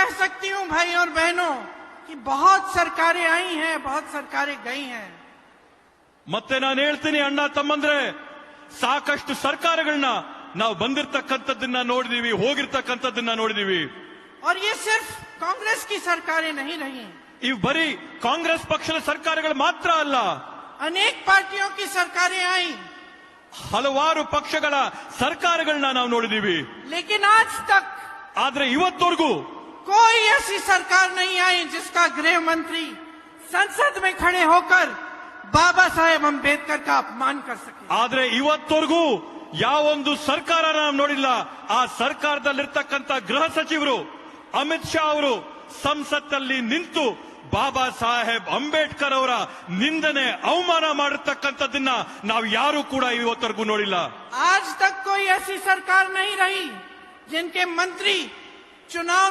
कह सकती हूं भाई और बहनों कि बहुत सरकारें आई हैं, बहुत सरकारें गई हैं, ಮತ್ತೆ ನಾನು ಹೇಳ್ತೀನಿ ಅಣ್ಣ ತಮ್ಮಂದ್ರೆ, ಸಾಕಷ್ಟು ಸರ್ಕಾರಗಳನ್ನ ನಾವು ಬಂದಿರತಕ್ಕಂಥದ್ದನ್ನ ನೋಡಿದೀವಿ, ಹೋಗಿರ್ತಕ್ಕಂಥದ್ದನ್ನ ನೋಡಿದೀವಿ. और ये सिर्फ कांग्रेस की सरकारें नहीं रही, ಇವು ಬರೀ ಕಾಂಗ್ರೆಸ್ ಪಕ್ಷದ ಸರ್ಕಾರಗಳು ಮಾತ್ರ ಅಲ್ಲ, अनेक पार्टियों की सरकारें आई, ಹಲವಾರು ಪಕ್ಷಗಳ ಸರ್ಕಾರಗಳನ್ನ ನಾವು ನೋಡಿದೀವಿ. लेकिन आज तक ಆದ್ರೆ ಇವತ್ತವರೆಗೂ कोई ऐसी सरकार नहीं आई जिसका गृह मंत्री संसद में खड़े होकर बाबा साहेब अंबेडकर का अपमान कर सके. ಆದ್ರೆ ಇವತ್ತವರೆಗೂ ಯಾವೊಂದು ಸರ್ಕಾರ ನಾವು ನೋಡಿಲ್ಲ. ಆ ಸರ್ಕಾರದಲ್ಲಿರ್ತಕ್ಕಂಥ ಗೃಹ ಸಚಿವರು ಅಮಿತ್ ಶಾ ಅವರು ಸಂಸತ್ತಲ್ಲಿ ನಿಂತು ಬಾಬಾ ಸಾಹೇಬ್ ಅಂಬೇಡ್ಕರ್ ಅವರ ನಿಂದನೆ ಅವಮಾನ ಮಾಡಿರ್ತಕ್ಕಂಥದ್ದನ್ನ ನಾವು ಯಾರು ಕೂಡ ಇವತ್ತವರೆಗೂ ನೋಡಿಲ್ಲ. आज तक कोई ऐसी सरकार नहीं रही जिनके मंत्री चुनाव